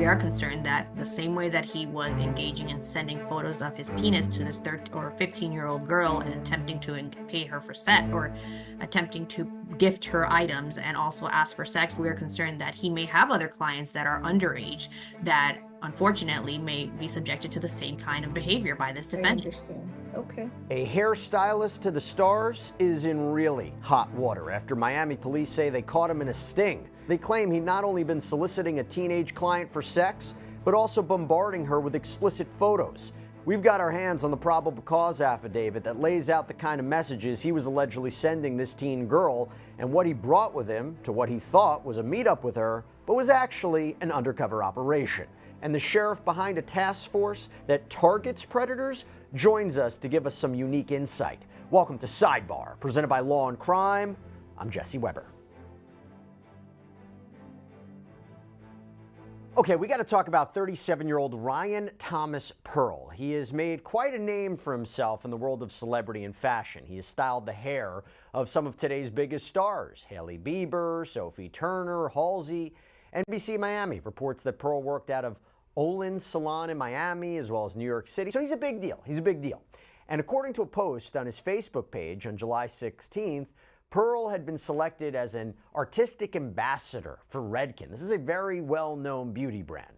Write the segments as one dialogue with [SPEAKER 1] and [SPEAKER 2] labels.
[SPEAKER 1] we are concerned that the same way that he was engaging in sending photos of his penis to this 13 or 15-year-old girl and attempting to pay her for sex, or attempting to gift her items and also ask for sex, we are concerned that he may have other clients that are underage that unfortunately may be subjected to the same kind of behavior by this
[SPEAKER 2] I
[SPEAKER 1] defendant.
[SPEAKER 2] understand. Okay.
[SPEAKER 3] A hairstylist to the stars is in really hot water after Miami police say they caught him in a sting. They claim he'd not only been soliciting a teenage client for sex, but also bombarding her with explicit photos. We've got our hands on the probable cause affidavit that lays out the kind of messages he was allegedly sending this teen girl and what he brought with him to what he thought was a meetup with her, but was actually an undercover operation. And the sheriff behind a task force that targets predators joins us to give us some unique insight. Welcome to Sidebar, presented by Law&Crime. I'm Jesse Weber. Okay, we got to talk about 37-year-old Ryan Thomas Pearl. He has made quite a name for himself in the world of celebrity and fashion. He has styled the hair of some of today's biggest stars: Hailey Bieber, Sophie Turner, Halsey. NBC Miami reports that Pearl worked out of Olin's salon in Miami as well as New York City. So he's a big deal. He's a big deal. And according to a post on his Facebook page on July 16th, Pearl had been selected as an artistic ambassador for Redken. This is a very well-known beauty brand.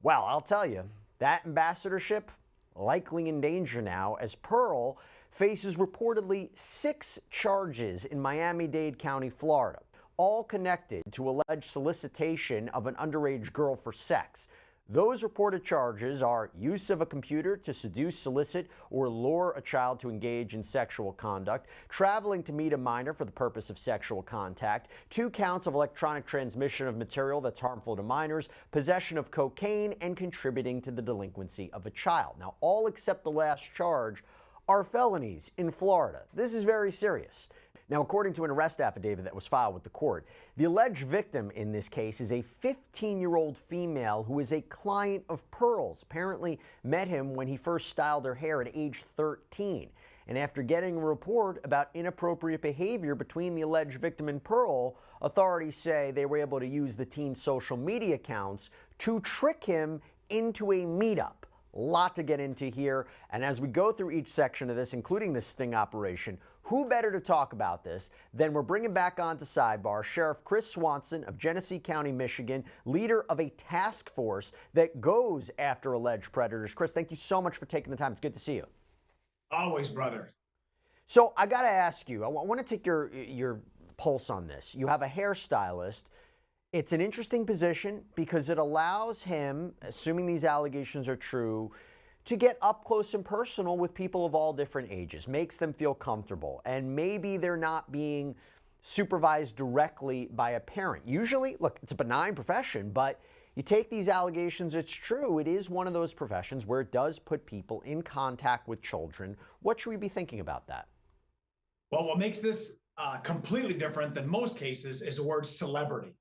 [SPEAKER 3] Well, I'll tell you, that ambassadorship likely in danger now as Pearl faces reportedly 6 charges in Miami-Dade County, Florida, all connected to alleged solicitation of an underage girl for sex. Those reported charges are use of a computer to seduce, solicit, or lure a child to engage in sexual conduct, traveling to meet a minor for the purpose of sexual contact, 2 counts of electronic transmission of material that's harmful to minors, possession of cocaine, and contributing to the delinquency of a child. Now, all except the last charge are felonies in Florida. This is very serious. Now, according to an arrest affidavit that was filed with the court, the alleged victim in this case is a 15-year-old female who is a client of Pearl's. Apparently met him when he first styled her hair at age 13. And after getting a report about inappropriate behavior between the alleged victim and Pearl, authorities say they were able to use the teen's social media accounts to trick him into a meetup. Lot to get into here, and as we go through each section of this, including this sting operation, who better to talk about this than we're bringing back onto Sidebar Sheriff Chris Swanson of Genesee County, Michigan, leader of a task force that goes after alleged predators. Chris, thank you so much for taking the time. It's good to see you.
[SPEAKER 4] Always, brother.
[SPEAKER 3] So I got to ask you, I want to take your pulse on this. You have a hairstylist. It's an interesting position because it allows him, assuming these allegations are true, to get up close and personal with people of all different ages, makes them feel comfortable, and maybe they're not being supervised directly by a parent. Usually, look, it's a benign profession, but you take these allegations, it's true, it is one of those professions where it does put people in contact with children. What should we be thinking about that?
[SPEAKER 4] Well, what makes this completely different than most cases is the word celebrity.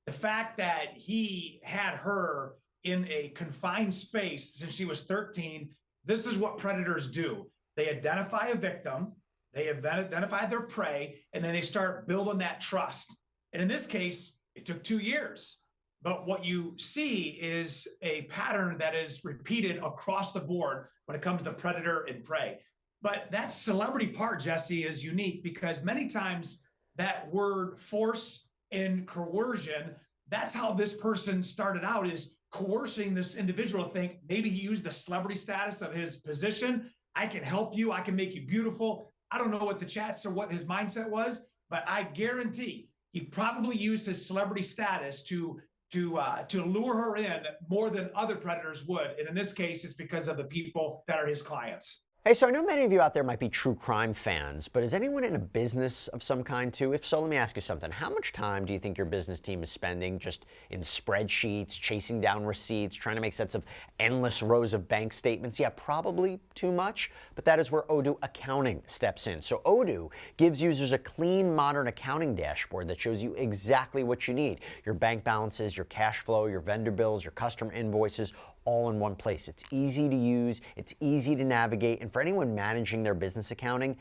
[SPEAKER 4] The fact that he had her in a confined space since she was 13, this is what predators do. They identify a victim, they identify their prey, and then they start building that trust. And in this case, it took 2 years. But what you see is a pattern that is repeated across the board when it comes to predator and prey. But that celebrity part, Jesse, is unique because many times that word force and coercion, that's how this person started out, is coercing this individual to think maybe he used the celebrity status of his position. I can help you. I can make you beautiful. I don't know what the chats or what his mindset was, but I guarantee he probably used his celebrity status to lure her in more than other predators would. And in this case, it's because of the people that are his clients.
[SPEAKER 3] Hey, so I know many of you out there might be true crime fans, but is anyone in a business of some kind too? If so, let me ask you something. How much time do you think your business team is spending just in spreadsheets, chasing down receipts, trying to make sense of endless rows of bank statements? Yeah, probably too much, but that is where Odoo Accounting steps in. So Odoo gives users a clean, modern accounting dashboard that shows you exactly what you need. Your bank balances, your cash flow, your vendor bills, your customer invoices, all in one place. It's easy to use, it's easy to navigate, and for anyone managing their business accounting,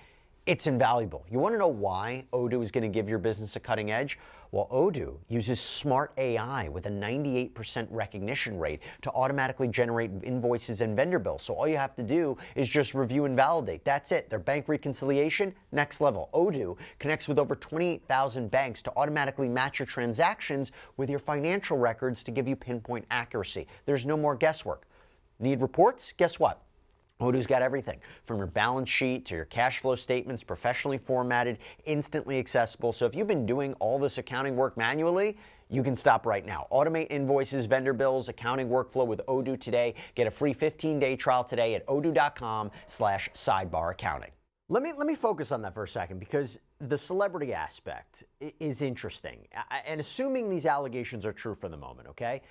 [SPEAKER 3] It's invaluable. You want to know why Odoo is going to give your business a cutting edge? Well, Odoo uses smart AI with a 98% recognition rate to automatically generate invoices and vendor bills. So all you have to do is just review and validate. That's it. Their bank reconciliation, next level. Odoo connects with over 28,000 banks to automatically match your transactions with your financial records to give you pinpoint accuracy. There's no more guesswork. Need reports? Guess what? Odoo's got everything from your balance sheet to your cash flow statements, professionally formatted, instantly accessible. So if you've been doing all this accounting work manually, you can stop right now. Automate invoices, vendor bills, accounting workflow with Odoo today. Get a free 15-day trial today at odoo.com/sidebar accounting. Let me focus on that for a second, because the celebrity aspect is interesting. And assuming these allegations are true for the moment, okay?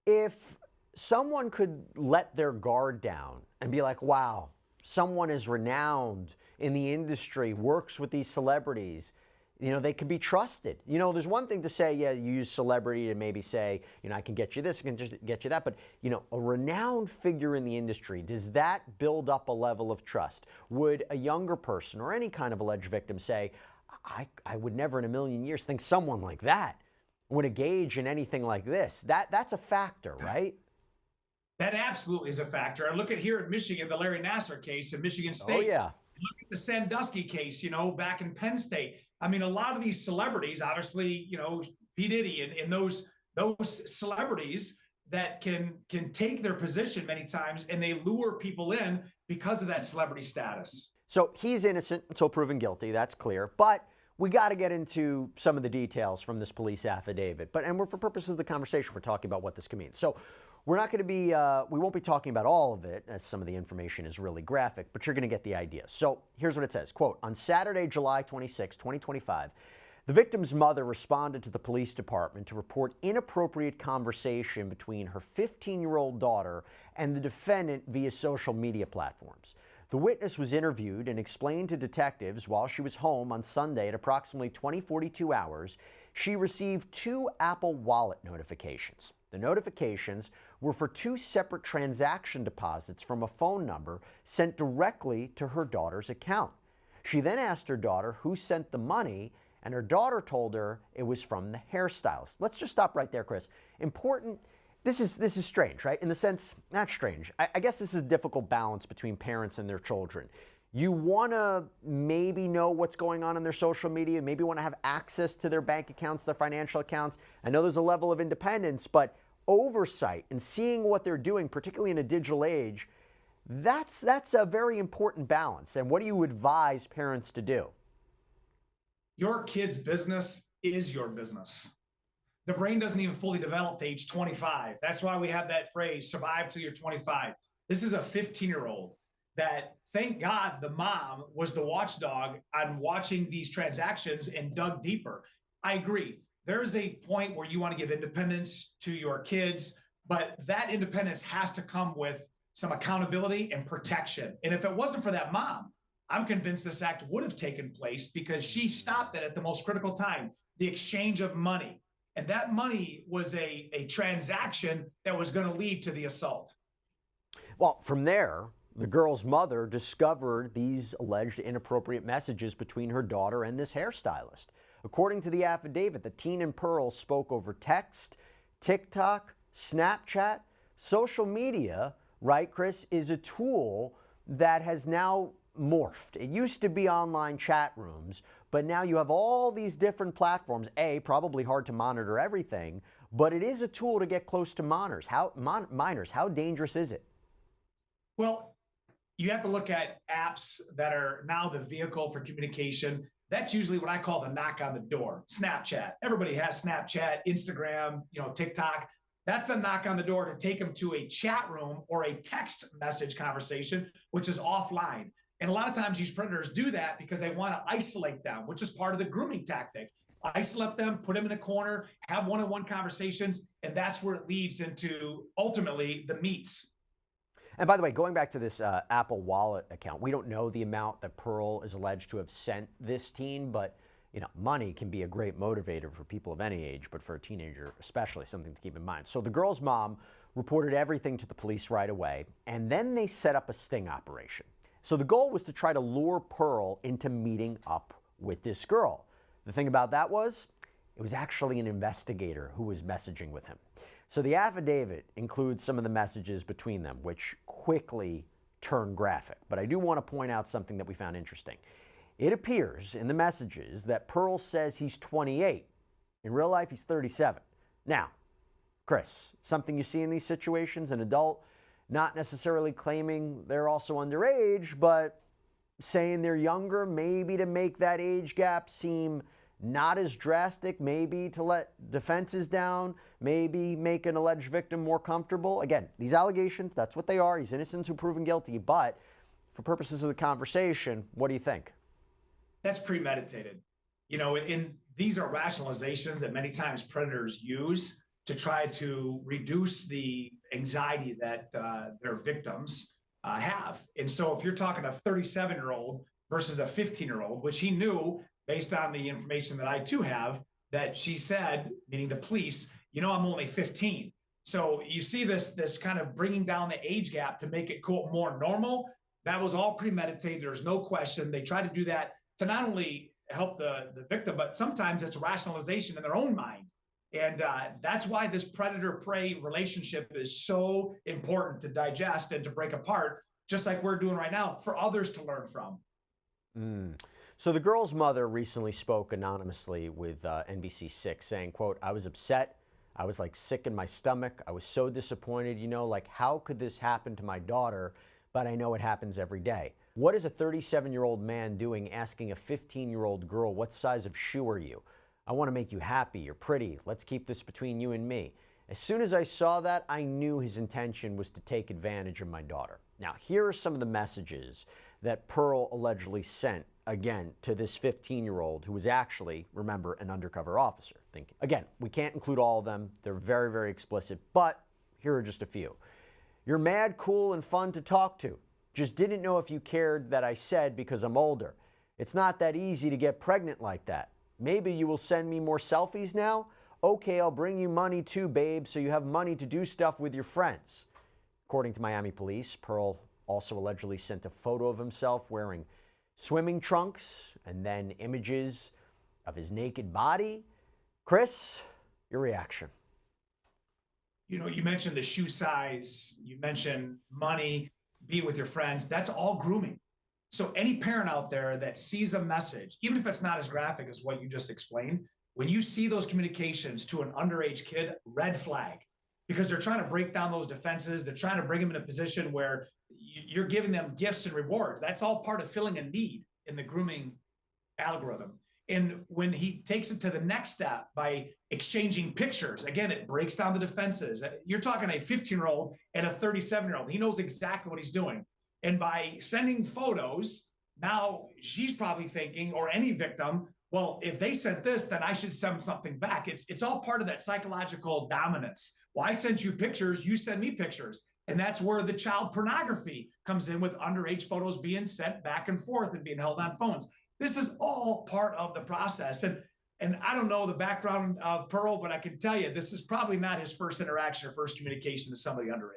[SPEAKER 3] If someone could let their guard down and be like, wow, someone is renowned in the industry, works with these celebrities, you know, they can be trusted. You know, there's one thing to say, yeah, you use celebrity to maybe say, you know, I can get you this, I can just get you that. But, you know, a renowned figure in the industry, does that build up a level of trust? Would a younger person or any kind of alleged victim say, I would never in a million years think someone like that would engage in anything like this? That's a factor, right?
[SPEAKER 4] That absolutely is a factor. And look at here in Michigan, the Larry Nassar case in Michigan State.
[SPEAKER 3] Oh, yeah.
[SPEAKER 4] Look at the Sandusky case, you know, back in Penn State. I mean, a lot of these celebrities, obviously, you know, P. Diddy and those celebrities that can take their position many times and they lure people in because of that celebrity status.
[SPEAKER 3] So he's innocent until proven guilty. That's clear. But we got to get into some of the details from this police affidavit. And for purposes of the conversation, we're talking about what this can mean. So we're not going to be, we won't be talking about all of it, as some of the information is really graphic, but you're going to get the idea. So here's what it says, quote, on Saturday, July 26, 2025, the victim's mother responded to the police department to report inappropriate conversation between her 15-year-old daughter and the defendant via social media platforms. The witness was interviewed and explained to detectives while she was home on Sunday at approximately 20:42 hours, she received 2 Apple Wallet notifications. The notifications were for 2 separate transaction deposits from a phone number sent directly to her daughter's account. She then asked her daughter who sent the money, and her daughter told her it was from the hairstylist. Let's just stop right there, Chris. Important. This is strange, right? In the sense, not strange. I guess this is a difficult balance between parents and their children. You want to maybe know what's going on in their social media, maybe want to have access to their bank accounts, their financial accounts. I know there's a level of independence, but oversight and seeing what they're doing, particularly in a digital age, that's a very important balance. And what do you advise parents to do?
[SPEAKER 4] Your kid's business is your business. The brain doesn't even fully develop to age 25. That's why we have that phrase, survive till you're 25. This is a 15-year-old that, thank God, the mom was the watchdog on watching these transactions and dug deeper. I agree. There's a point where you want to give independence to your kids, but that independence has to come with some accountability and protection. And if it wasn't for that mom, I'm convinced this act would have taken place because she stopped it at the most critical time, the exchange of money. And that money was a transaction that was going to lead to the assault.
[SPEAKER 3] Well, from there, the girl's mother discovered these alleged inappropriate messages between her daughter and this hairstylist. According to the affidavit, the teen and Pearl spoke over text, TikTok, Snapchat. Social media, right, Chris, is a tool that has now morphed. It used to be online chat rooms, but now you have all these different platforms. Probably hard to monitor everything, but it is a tool to get close to minors. How dangerous is it?
[SPEAKER 4] Well, you have to look at apps that are now the vehicle for communication. That's usually what I call the knock on the door. Snapchat. Everybody has Snapchat, Instagram, TikTok. That's the knock on the door to take them to a chat room or a text message conversation, which is offline. And a lot of times these predators do that because they want to isolate them, which is part of the grooming tactic. Isolate them, put them in a corner, have one-on-one conversations, and that's where it leads into ultimately the meets.
[SPEAKER 3] And by the way, going back to this Apple Wallet account, we don't know the amount that Pearl is alleged to have sent this teen, but money can be a great motivator for people of any age, but for a teenager especially, something to keep in mind. So the girl's mom reported everything to the police right away, and then they set up a sting operation. So the goal was to try to lure Pearl into meeting up with this girl. The thing about that was, it was actually an investigator who was messaging with him. So the affidavit includes some of the messages between them, which quickly turned graphic. But I do want to point out something that we found interesting. It appears in the messages that Pearl says he's 28. In real life, he's 37. Now, Chris, something you see in these situations, an adult not necessarily claiming they're also underage, but saying they're younger, maybe to make that age gap seem not as drastic, maybe to let defenses down, maybe make an alleged victim more comfortable. Again, these allegations, that's what they are. He's innocent until proven guilty. But for purposes of the conversation, what do you think?
[SPEAKER 4] That's premeditated. You know, these are rationalizations that many times predators use to try to reduce the anxiety that their victims have. And so if you're talking a 37-year-old versus a 15-year-old, which he knew based on the information that I too have, that she said, meaning the police, you know, I'm only 15. So you see this kind of bringing down the age gap to make it quote more normal. That was all premeditated. There's no question. They try to do that to not only help the victim, but sometimes it's rationalization in their own mind. And that's why this predator-prey relationship is so important to digest and to break apart, just like we're doing right now, for others to learn from.
[SPEAKER 3] So the girl's mother recently spoke anonymously with NBC6 saying, quote, "I was upset. I was like sick in my stomach. I was so disappointed, you know, like how could this happen to my daughter? But I know it happens every day. What is a 37-year-old man doing asking a 15-year-old girl, what size of shoe are you? I want to make you happy. You're pretty. Let's keep this between you and me." As soon as I saw that, I knew his intention was to take advantage of my daughter. Now, here are some of the messages that Pearl allegedly sent, again, to this 15-year-old who was actually, remember, an undercover officer. Again, we can't include all of them. They're very, very explicit, but here are just a few. "You're mad, cool, and fun to talk to. Just didn't know if you cared that I said because I'm older. It's not that easy to get pregnant like that. Maybe you will send me more selfies now? Okay, I'll bring you money too, babe, so you have money to do stuff with your friends." According to Miami police, Pearl also allegedly sent a photo of himself wearing swimming trunks and then images of his naked body. Chris, your reaction?
[SPEAKER 4] You know, you mentioned the shoe size, you mentioned money, be with your friends. That's all grooming. So any parent out there that sees a message, even if it's not as graphic as what you just explained, when you see those communications to an underage kid, red flag, because they're trying to break down those defenses. They're trying to bring them in a position where you're giving them gifts and rewards. That's all part of filling a need in the grooming algorithm. And when he takes it to the next step by exchanging pictures, again, it breaks down the defenses. You're talking a 15-year-old and a 37-year-old. He knows exactly what he's doing. And by sending photos, now she's probably thinking, or any victim, well, if they sent this, then I should send something back. It's all part of that psychological dominance. Well, I sent you pictures, you send me pictures. And that's where the child pornography comes in, with underage photos being sent back and forth and being held on phones. This is all part of the process. And I don't know the background of Pearl, but I can tell you, this is probably not his first interaction or first communication to somebody underage.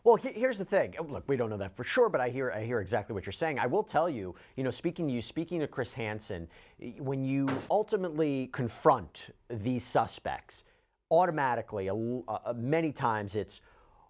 [SPEAKER 3] Well, here's the thing. Look, we don't know that for sure, but I hear exactly what you're saying. I will tell you, speaking to Chris Hansen, when you ultimately confront these suspects, automatically, many times it's,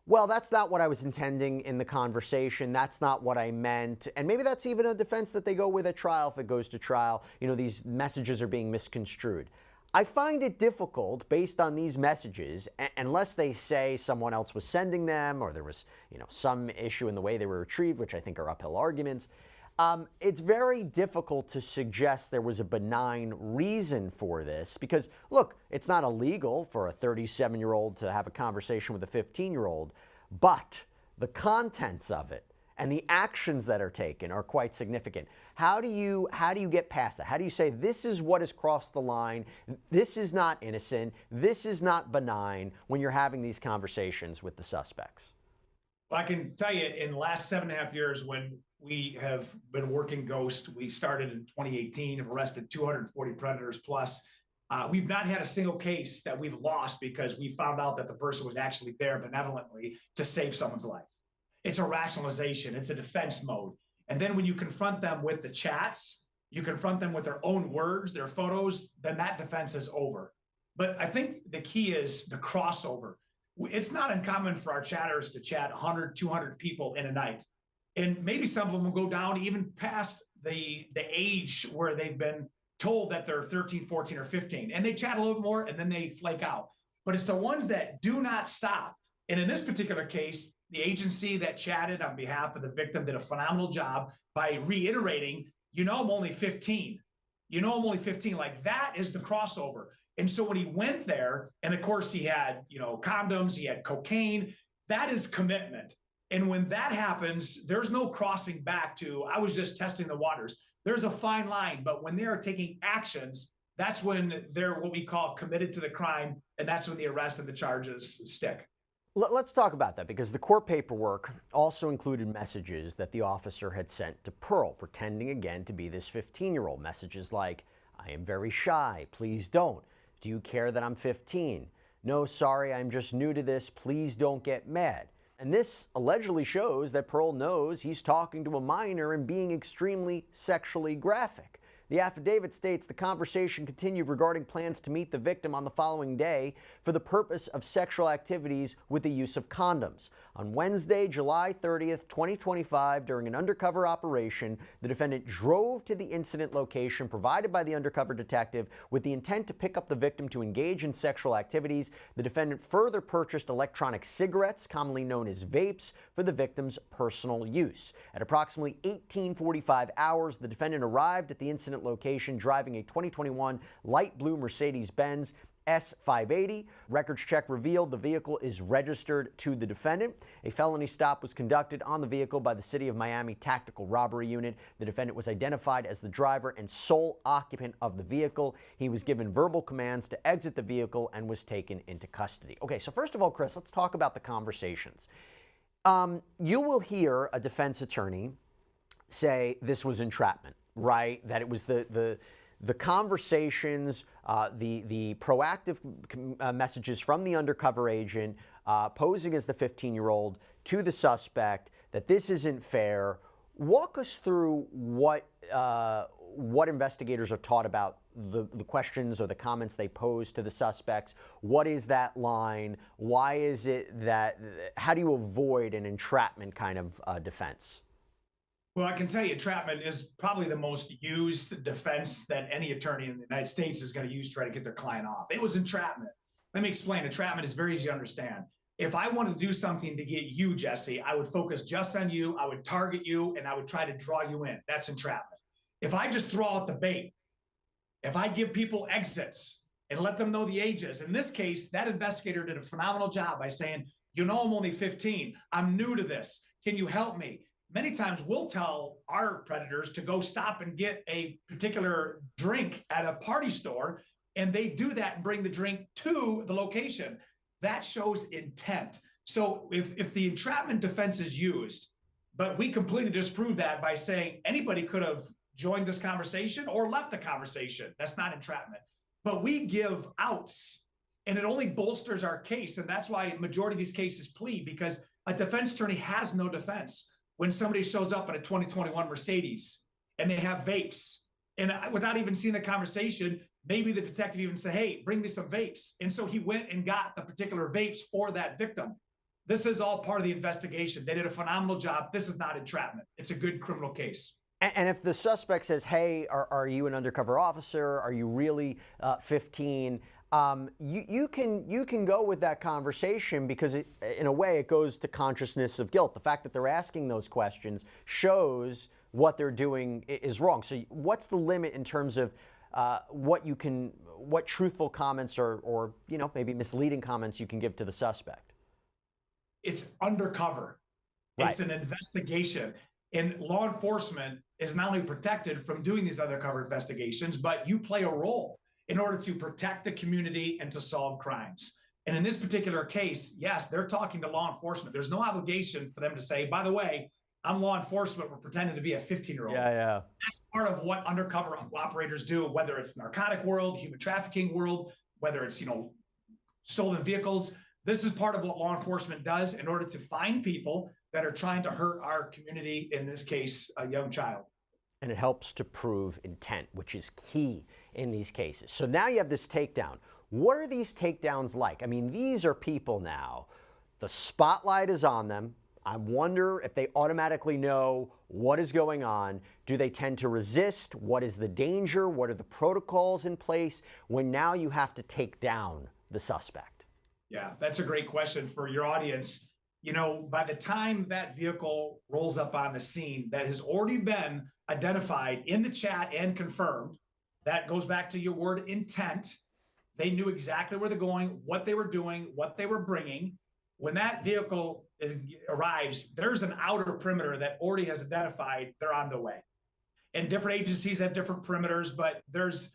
[SPEAKER 3] well, that's not what I was intending in the conversation. That's not what I meant. And maybe that's even a defense that they go with at trial if it goes to trial. These messages are being misconstrued. I find it difficult based on these messages, unless they say someone else was sending them or there was, some issue in the way they were retrieved, which I think are uphill arguments. It's very difficult to suggest there was a benign reason for this because, look, it's not illegal for a 37-year-old to have a conversation with a 15-year-old, but the contents of it and the actions that are taken are quite significant. How do you get past that? How do you say this is what has crossed the line? This is not innocent. This is not benign when you're having these conversations with the suspects?
[SPEAKER 4] Well, I can tell you, in the last 7.5 years, when we have been working Ghost, we started in 2018, have arrested 240 predators plus. We've not had a single case that we've lost because we found out that the person was actually there benevolently to save someone's life. It's a rationalization. It's a defense mode. And then when you confront them with the chats, you confront them with their own words, their photos, then that defense is over. But I think the key is the crossover. It's not uncommon for our chatters to chat 100, 200 people in a night. And maybe some of them will go down even past the age where they've been told that they're 13, 14, or 15. And they chat a little bit more and then they flake out. But it's the ones that do not stop. And in this particular case, the agency that chatted on behalf of the victim did a phenomenal job by reiterating, I'm only 15. I'm only 15. Like, that is the crossover. And so when he went there, and of course he had, condoms, he had cocaine, that is commitment. And when that happens, there's no crossing back to, I was just testing the waters. There's a fine line, but when they are taking actions, that's when they're what we call committed to the crime. And that's when the arrest and the charges stick.
[SPEAKER 3] Let's talk about that, because the court paperwork also included messages that the officer had sent to Pearl, pretending again to be this 15-year-old. Messages like, I am very shy, please don't. Do you care that I'm 15? No, sorry, I'm just new to this, please don't get mad. And this allegedly shows that Pearl knows he's talking to a minor and being extremely sexually graphic. The affidavit states the conversation continued regarding plans to meet the victim on the following day for the purpose of sexual activities with the use of condoms. On Wednesday, July 30th, 2025, during an undercover operation, the defendant drove to the incident location provided by the undercover detective with the intent to pick up the victim to engage in sexual activities. The defendant further purchased electronic cigarettes, commonly known as vapes, for the victim's personal use. At approximately 18:45 hours, the defendant arrived at the incident location driving a 2021 light blue Mercedes-Benz S580. Records check revealed the vehicle is registered to the defendant. A felony stop was conducted on the vehicle by the City of Miami Tactical Robbery Unit. The defendant was identified as the driver and sole occupant of the vehicle. He was given verbal commands to exit the vehicle and was taken into custody. Okay, so first of all, Chris, let's talk about the conversations. You will hear a defense attorney say this was entrapment, right? That it was the conversations, the proactive messages from the undercover agent posing as the 15-year-old to the suspect, that this isn't fair. Walk us through what investigators are taught about the questions or the comments they pose to the suspects. What is that line? Why is it that, how do you avoid an entrapment kind of defense?
[SPEAKER 4] Well, I can tell you, entrapment is probably the most used defense that any attorney in the United States is going to use to try to get their client off. It was entrapment. Let me explain. Entrapment is very easy to understand. If I wanted to do something to get you, Jesse, I would focus just on you, I would target you, and I would try to draw you in. That's entrapment. If I just throw out the bait, if I give people exits and let them know the ages, in this case, that investigator did a phenomenal job by saying, I'm only 15. I'm new to this. Can you help me? Many times we'll tell our predators to go stop and get a particular drink at a party store, and they do that and bring the drink to the location. That shows intent. So if the entrapment defense is used, but we completely disprove that by saying anybody could have joined this conversation or left the conversation, that's not entrapment. But we give outs, and it only bolsters our case. And that's why a majority of these cases plead, because a defense attorney has no defense. When somebody shows up in a 2021 Mercedes and they have vapes, and without even seeing the conversation, maybe the detective even said, hey, bring me some vapes. And so he went and got the particular vapes for that victim. This is all part of the investigation. They did a phenomenal job. This is not entrapment. It's a good criminal case.
[SPEAKER 3] And if the suspect says, hey, are you an undercover officer? Are you really 15? You can go with that conversation, because in a way it goes to consciousness of guilt. The fact that they're asking those questions shows what they're doing is wrong. So what's the limit in terms of what truthful comments or maybe misleading comments you can give to the suspect?
[SPEAKER 4] It's undercover.
[SPEAKER 3] Right.
[SPEAKER 4] It's an investigation. And law enforcement is not only protected from doing these undercover investigations, but you play a role in order to protect the community and to solve crimes. And in this particular case, yes, they're talking to law enforcement. There's no obligation for them to say, by the way, I'm law enforcement, we're pretending to be a 15-year-old.
[SPEAKER 3] Yeah.
[SPEAKER 4] That's part of what undercover operators do, whether it's narcotic world, human trafficking world, whether it's, stolen vehicles. This is part of what law enforcement does in order to find people that are trying to hurt our community, in this case, a young child.
[SPEAKER 3] And it helps to prove intent, which is key in these cases. So now you have this takedown. What are these takedowns like? I mean, these are people now, the spotlight is on them. I wonder if they automatically know what is going on. Do they tend to resist? What is the danger? What are the protocols in place when now you have to take down the suspect?
[SPEAKER 4] Yeah, that's a great question for your audience. You know, by the time that vehicle rolls up on the scene that has already been identified in the chat and confirmed, that goes back to your word intent. They knew exactly where they're going, what they were doing, what they were bringing. When that vehicle arrives, there's an outer perimeter that already has identified they're on the way. And different agencies have different perimeters, but there's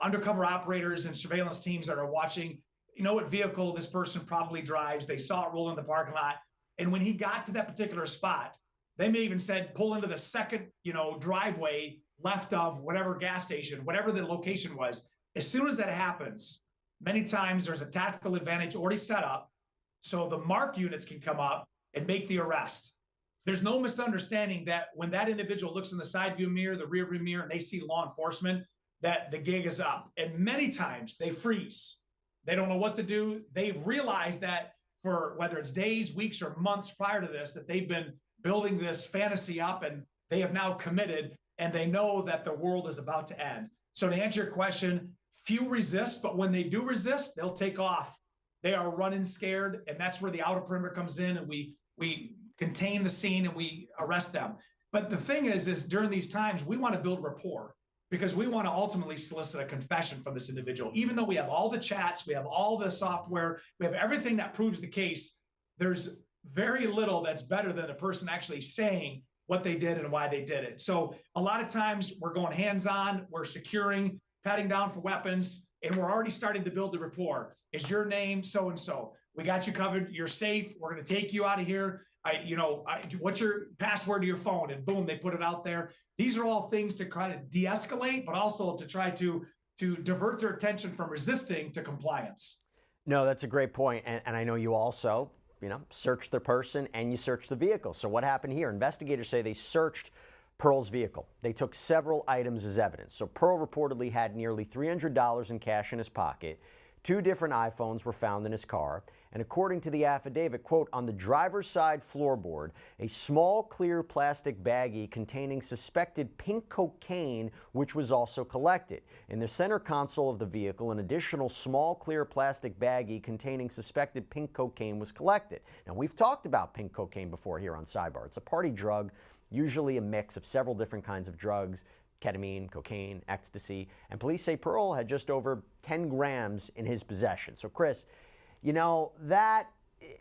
[SPEAKER 4] undercover operators and surveillance teams that are watching, you know, what vehicle this person probably drives. They saw it roll in the parking lot. And when he got to that particular spot, they may even said, pull into the second, driveway left of whatever gas station, whatever the location was. As soon as that happens, many times there's a tactical advantage already set up, so the marked units can come up and make the arrest. There's no misunderstanding that when that individual looks in the side view mirror, the rear view mirror, and they see law enforcement, that the gig is up. And many times they freeze. They don't know what to do. They've realized that for whether it's days, weeks, or months prior to this, that they've been building this fantasy up, and they have now committed, and they know that the world is about to end. So to answer your question, few resist, but when they do resist, they'll take off. They are running scared, and that's where the outer perimeter comes in, and we contain the scene and we arrest them. But the thing is during these times, we want to build rapport because we want to ultimately solicit a confession from this individual. Even though we have all the chats, we have all the software, we have everything that proves the case, there's very little that's better than a person actually saying what they did and why they did it. So a lot of times we're going hands-on, we're securing, patting down for weapons, and we're already starting to build the rapport. Is your name so-and-so? We got you covered. You're safe. We're going to take you out of here. What's your password to your phone? And boom, they put it out there. These are all things to try to de-escalate, but also to try to divert their attention from resisting to compliance.
[SPEAKER 3] No, that's a great point. And I know you also, searched the person and you searched the vehicle. So what happened here? Investigators say they searched Pearl's vehicle. They took several items as evidence. So Pearl reportedly had nearly $300 in cash in his pocket. 2 different iPhones were found in his car. And according to the affidavit, quote, on the driver's side floorboard, a small clear plastic baggie containing suspected pink cocaine, which was also collected. In the center console of the vehicle, an additional small clear plastic baggie containing suspected pink cocaine was collected. Now, we've talked about pink cocaine before here on Sidebar. It's a party drug, usually a mix of several different kinds of drugs, ketamine, cocaine, ecstasy, and police say Pearl had just over 10 grams in his possession. So, Chris, that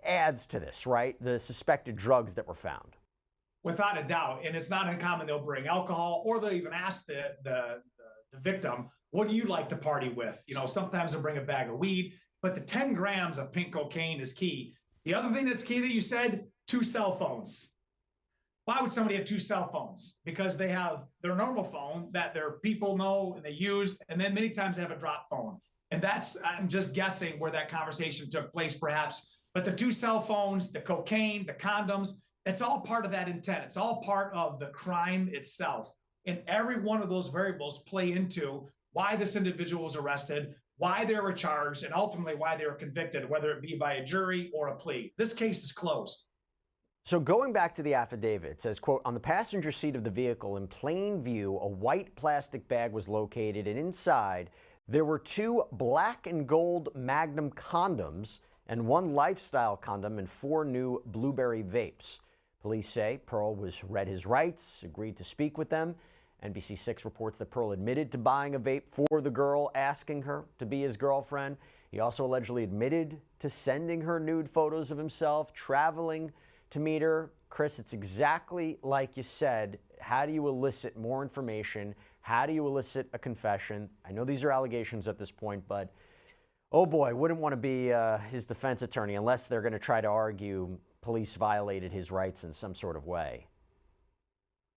[SPEAKER 3] adds to this, right? The suspected drugs that were found.
[SPEAKER 4] Without a doubt. And it's not uncommon they'll bring alcohol, or they'll even ask the victim, what do you like to party with? Sometimes they'll bring a bag of weed, but the 10 grams of pink cocaine is key. The other thing that's key that you said, 2 cell phones. Why would somebody have 2 cell phones? Because they have their normal phone that their people know and they use, and then many times they have a drop phone. And I'm just guessing where that conversation took place perhaps. But the 2 cell phones, the cocaine, the condoms, it's all part of that intent. It's all part of the crime itself. And every one of those variables play into why this individual was arrested, why they were charged, and ultimately why they were convicted, whether it be by a jury or a plea. This case is closed.
[SPEAKER 3] So going back to the affidavit, it says, quote, on the passenger seat of the vehicle in plain view, a white plastic bag was located, and inside there were 2 black and gold Magnum condoms and 1 lifestyle condom and 4 new blueberry vapes. Police say Pearl was read his rights, agreed to speak with them. NBC6 reports that Pearl admitted to buying a vape for the girl, asking her to be his girlfriend. He also allegedly admitted to sending her nude photos of himself, traveling to meet her. Chris, it's exactly like you said. How do you elicit more information? How do you elicit a confession? I know these are allegations at this point, but oh boy, wouldn't want to be his defense attorney unless they're going to try to argue police violated his rights in some sort of way.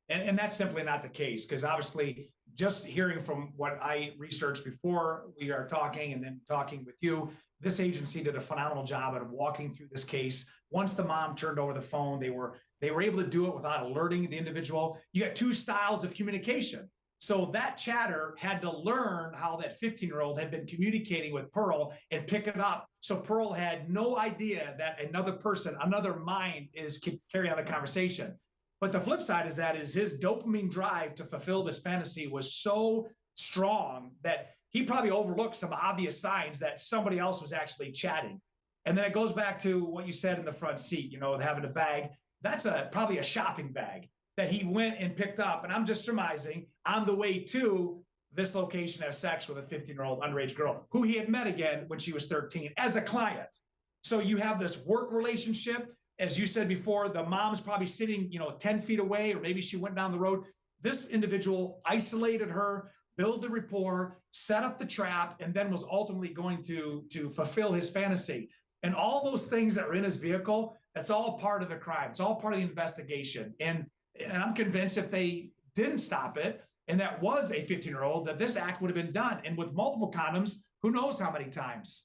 [SPEAKER 4] And that's simply not the case, because obviously, just hearing from what I researched before we are talking and then talking with you, this agency did a phenomenal job at walking through this case. Once the mom turned over the phone, they were able to do it without alerting the individual. You got two styles of communication. So that chatter had to learn how that 15-year-old had been communicating with Pearl and pick it up. So Pearl had no idea that another person, another mind is carrying on the conversation. But the flip side is that is his dopamine drive to fulfill this fantasy was so strong that he probably overlooked some obvious signs that somebody else was actually chatting. And then it goes back to what you said in the front seat, having a bag. That's probably a shopping bag that he went and picked up. And I'm just surmising on the way to this location have sex with a 15-year-old underage girl who he had met again when she was 13 as a client. So you have this work relationship. As you said before, the mom's probably sitting, 10 feet away, or maybe she went down the road. This individual isolated her, build the rapport, set up the trap, and then was ultimately going to fulfill his fantasy. And all those things that were in his vehicle, that's all part of the crime. It's all part of the investigation. And I'm convinced if they didn't stop it, and that was a 15-year-old, that this act would have been done. And with multiple condoms, who knows how many times.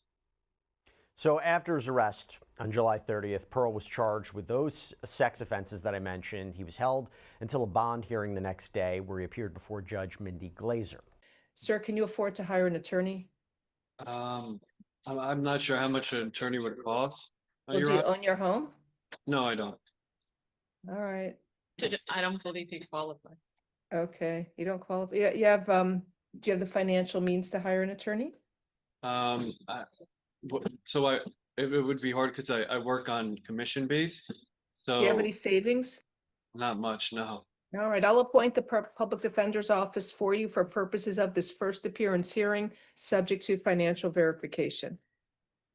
[SPEAKER 3] So after his arrest on July 30th, Pearl was charged with those sex offenses that I mentioned. He was held until a bond hearing the next day where he appeared before Judge Mindy Glazer.
[SPEAKER 2] Sir, can you afford to hire an attorney?
[SPEAKER 5] I'm not sure how much an attorney would cost.
[SPEAKER 2] Well, do you own your home?
[SPEAKER 5] No, I don't.
[SPEAKER 2] All right.
[SPEAKER 6] I don't believe he qualifies.
[SPEAKER 2] Okay. You don't qualify. You have, do you have the financial means to hire an attorney?
[SPEAKER 5] It would be hard because I work on commission based. So
[SPEAKER 2] Do you have any savings?
[SPEAKER 5] not much, no.
[SPEAKER 2] All right. I'll appoint the public defender's office for you for purposes of this first appearance hearing, subject to financial verification.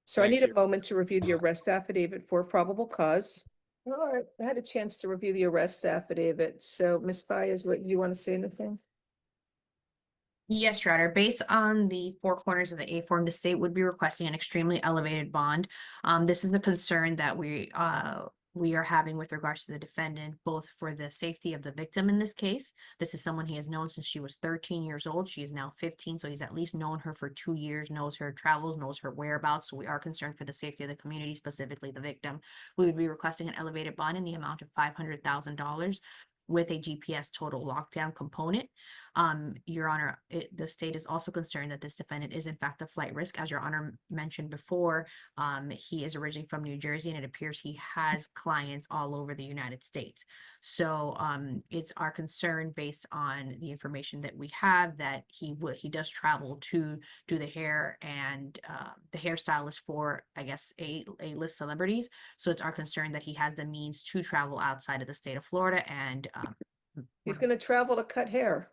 [SPEAKER 2] So I
[SPEAKER 5] Thank
[SPEAKER 2] need
[SPEAKER 5] you.
[SPEAKER 2] a moment to review the arrest affidavit for probable cause. All right. I had a chance to review the arrest affidavit. So Ms. Baez, what, you want to say anything?
[SPEAKER 1] Yes, Your Honor. Based on the four corners of the A form, the state would be requesting an extremely elevated bond. This is the concern that we are having with regards to the defendant, both for the safety of the victim in this case. This is someone he has known since she was 13 years old. She is now 15, so he's at least known her for 2 years, knows her travels, knows her whereabouts. So we are concerned for the safety of the community, specifically the victim. We would be requesting an elevated bond in the amount of $500,000 with a GPS total lockdown component. Your Honor, the state is also concerned that this defendant is in fact a flight risk. As Your Honor mentioned before, he is originally from New Jersey, and it appears he has clients all over the United States. So it's our concern, based on the information that we have, that he does travel to do the hair and the hairstylist for, I guess, A-list celebrities. So it's our concern that he has the means to travel outside of the state of Florida, and
[SPEAKER 2] He's going to travel to cut hair.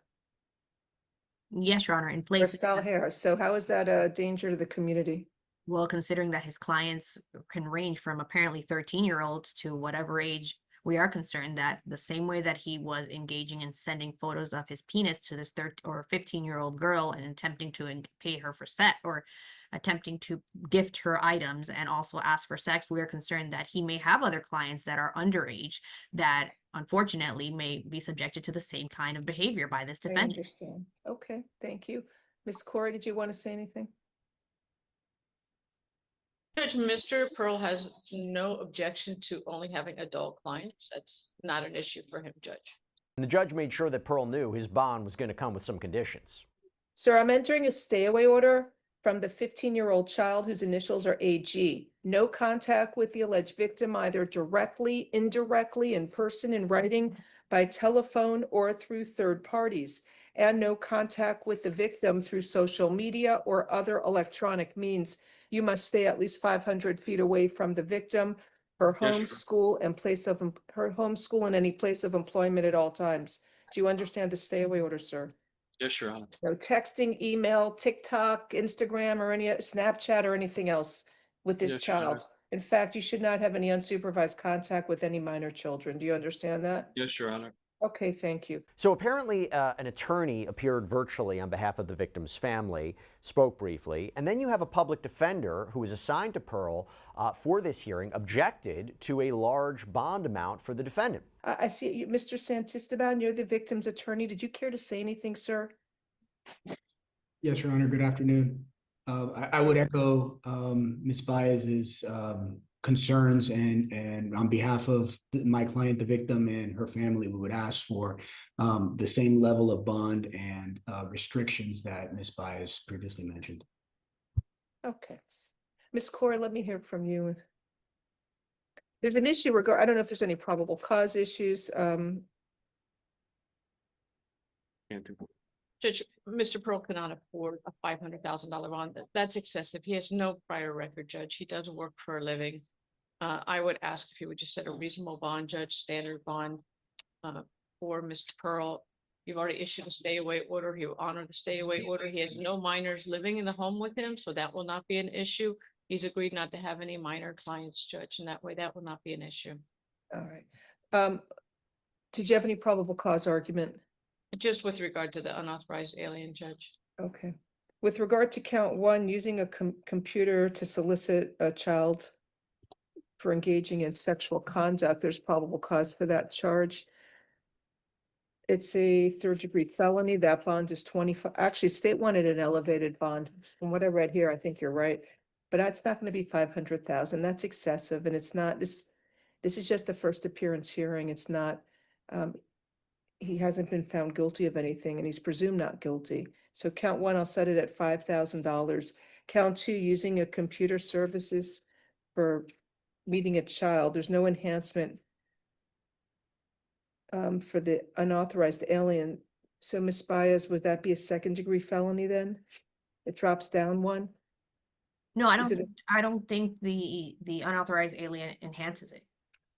[SPEAKER 1] yes, Your Honor, in
[SPEAKER 2] Or
[SPEAKER 1] places
[SPEAKER 2] style hair. So how is that a danger to the community?
[SPEAKER 1] well, considering that his clients can range from apparently 13-year-olds to whatever age, we are concerned that the same way that he was engaging in sending photos of his penis to this 13 or 15-year-old girl and attempting to pay her for sex, or attempting to gift her items and also ask for sex, we are concerned that he may have other clients that are underage that unfortunately may be subjected to the same kind of behavior by this
[SPEAKER 2] I
[SPEAKER 1] defendant.
[SPEAKER 2] understand. Okay, thank you. Ms. Corey, did you want to say anything?
[SPEAKER 6] Judge, Mr. Pearl has no objection to only having adult clients. That's not an issue for him, Judge.
[SPEAKER 3] And the judge made sure that Pearl knew his bond was going to come with some conditions.
[SPEAKER 2] Sir, I'm entering a stay-away order from the 15-year-old child whose initials are AG. No contact with the alleged victim, either directly, indirectly, in person, in writing, by telephone, or through third parties. And no contact with the victim through social media or other electronic means. You must stay at least 500 feet away from the victim, her
[SPEAKER 5] Yes,
[SPEAKER 2] home,
[SPEAKER 5] sir.
[SPEAKER 2] school, and and any place of employment at all times. Do you understand the stay-away order, sir?
[SPEAKER 5] Yes, Your Honor.
[SPEAKER 2] No texting, email, TikTok, Instagram, or any Snapchat or anything else with this
[SPEAKER 5] Yes, Your Honor.
[SPEAKER 2] child. In fact, you should not have any unsupervised contact with any minor children. Do you understand that?
[SPEAKER 5] Yes, Your Honor.
[SPEAKER 2] Okay, thank you.
[SPEAKER 3] So apparently an attorney appeared virtually on behalf of the victim's family, spoke briefly, and then you have a public defender who was assigned to Pearl for this hearing, objected to a large bond amount for the defendant.
[SPEAKER 2] I see you, Mr. Santisteban, you're the victim's attorney. Did you care to say anything, sir?
[SPEAKER 7] Yes, Your Honor, good afternoon. I would echo Ms. Baez's concerns, and on behalf of my client, the victim, and her family, we would ask for the same level of bond and restrictions that Ms. Baez previously mentioned.
[SPEAKER 2] Okay. Ms. Cora, let me hear from you. There's an issue I don't know if there's any probable cause issues.
[SPEAKER 5] Can't do-
[SPEAKER 6] Judge, Mr. Pearl cannot afford a $500,000 bond. That's excessive. He has no prior record, Judge. He does work for a living. I would ask if you would just set a reasonable bond, Judge, standard bond for Mr. Pearl. You've already issued a stay away order. He will honor the stay away order. He has no minors living in the home with him, so that will not be an issue. He's agreed not to have any minor clients, Judge, and that way that will not be an issue.
[SPEAKER 2] All right. Did you have any probable cause argument?
[SPEAKER 6] Just with regard to the unauthorized alien, Judge.
[SPEAKER 2] Okay. With regard to count one, using a computer to solicit a child for engaging in sexual conduct, there's probable cause for that charge. It's a third-degree felony. That bond is 25. Actually, state wanted an elevated bond. From what I read here, I think you're right. But that's not going to be 500,000. That's excessive, and it's not this. This is just the first appearance hearing. It's not. He hasn't been found guilty of anything, and he's presumed not guilty. So count one, I'll set it at $5,000. Count two, using a computer services for meeting a child. There's no enhancement for the unauthorized alien. So Ms. Baez, would that be a second-degree felony then? It drops down one?
[SPEAKER 1] No,
[SPEAKER 2] Is it
[SPEAKER 1] I don't think the unauthorized alien enhances it.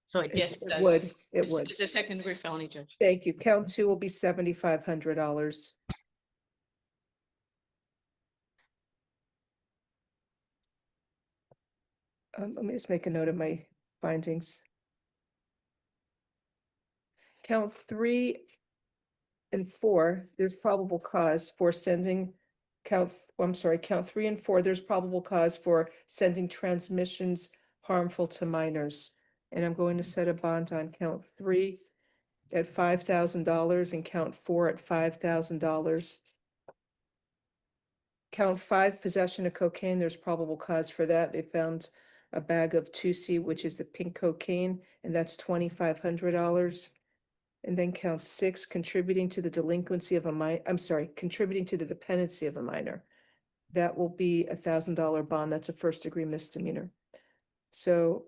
[SPEAKER 1] So it's
[SPEAKER 6] Yes, it
[SPEAKER 2] It
[SPEAKER 6] does.
[SPEAKER 2] would, it
[SPEAKER 6] It's-
[SPEAKER 2] would.
[SPEAKER 6] It's a second-degree felony, Judge.
[SPEAKER 2] Thank you. Count two will be $7,500. Let me just make a note of my findings. Count three and four, there's probable cause for sending count three and four, there's probable cause for sending transmissions harmful to minors. And I'm going to set a bond on count three at $5,000 and count four at $5,000. Count five, possession of cocaine, there's probable cause for that. They found a bag of 2C, which is the pink cocaine, and that's $2,500. And then count six, contributing to the delinquency of contributing to the dependency of a minor. That will be $1,000 bond. That's a first-degree misdemeanor. So,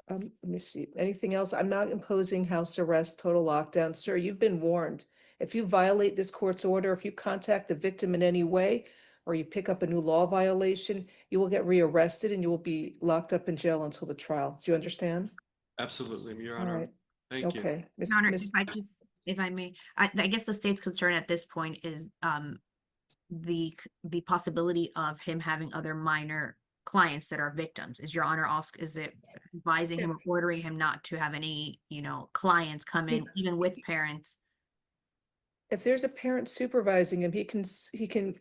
[SPEAKER 2] let me see, anything else? I'm not imposing house arrest, total lockdown. Sir, you've been warned. If you violate this court's order, if you contact the victim in any way, or you pick up a new law violation, you will get rearrested and you will be locked up in jail until the trial. Do you understand?
[SPEAKER 5] Absolutely, Your
[SPEAKER 2] All
[SPEAKER 5] Honor.
[SPEAKER 2] right.
[SPEAKER 5] Thank you.
[SPEAKER 2] Okay.
[SPEAKER 1] Your Honor, if I may, I guess the state's concern at this point is the possibility of him having other minor clients that are victims. Is Your Honor also, is it advising him or ordering him not to have any, clients come in, even with parents?
[SPEAKER 2] If there's a parent supervising him, he can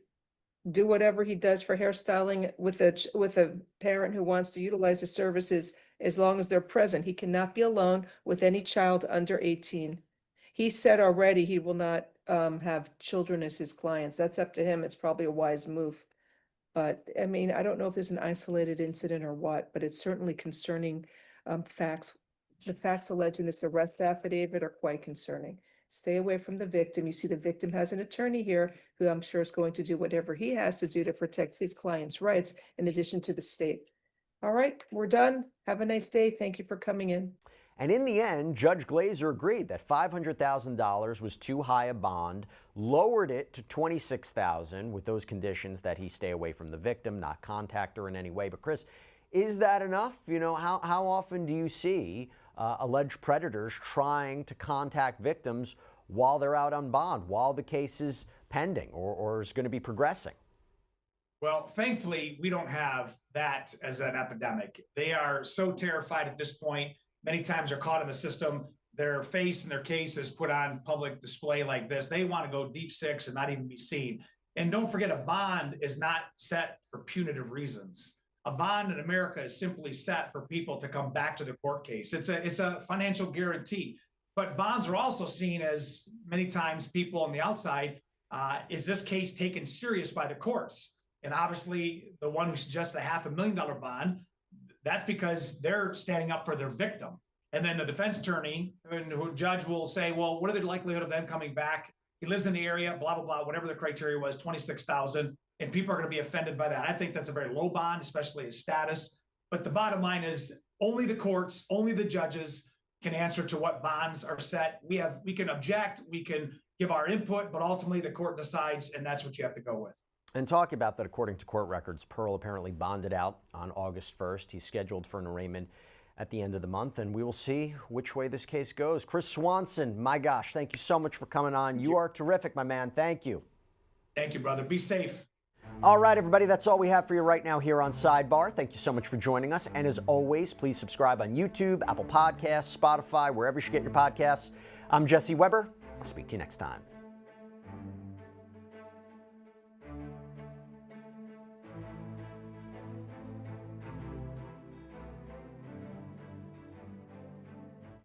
[SPEAKER 2] do whatever he does for hairstyling with a parent who wants to utilize the services as long as they're present. He cannot be alone with any child under 18. He said already he will not have children as his clients. That's up to him. It's probably a wise move. But I mean, I don't know if there's an isolated incident or what, but it's certainly concerning facts. The facts alleged in this arrest affidavit are quite concerning. Stay away from the victim. You see, the victim has an attorney here who I'm sure is going to do whatever he has to do to protect his client's rights in addition to the state. All right, we're done. Have a nice day. Thank you for coming in.
[SPEAKER 3] And in the end, Judge Glazer agreed that $500,000 was too high a bond, lowered it to $26,000 with those conditions that he stay away from the victim, not contact her in any way. But Chris, is that enough? How often do you see alleged predators trying to contact victims while they're out on bond, while the case is pending or is going to be progressing?
[SPEAKER 4] Well, thankfully, we don't have that as an epidemic. They are so terrified at this point. Many times they're caught in the system. their face and their case is put on public display like this. They want to go deep six and not even be seen. And don't forget, a bond is not set for punitive reasons. A bond in America is simply set for people to come back to the court case. It's a financial guarantee. But bonds are also seen as, many times, people on the outside, is this case taken serious by the courts? And obviously, the one who suggests a $500,000 bond, that's because they're standing up for their victim. And then the defense attorney and the judge will say, well, what are the likelihood of them coming back? He lives in the area, blah, blah, blah, whatever the criteria was, 26,000, and people are going to be offended by that. I think that's a very low bond, especially his status. But the bottom line is only the courts, only the judges can answer to what bonds are set. We can object, we can give our input, but ultimately the court decides, and that's what you have to go with.
[SPEAKER 3] And talking about that, according to court records, Pearl apparently bonded out on August 1st. He's scheduled for an arraignment at the end of the month, and we will see which way this case goes. Chris Swanson, my gosh, thank you so much for coming on. You are terrific, my man. Thank you.
[SPEAKER 4] Thank you, brother. Be safe.
[SPEAKER 3] All right, everybody, that's all we have for you right now here on Sidebar. Thank you so much for joining us. And as always, please subscribe on YouTube, Apple Podcasts, Spotify, wherever you get your podcasts. I'm Jesse Weber. I'll speak to you next time.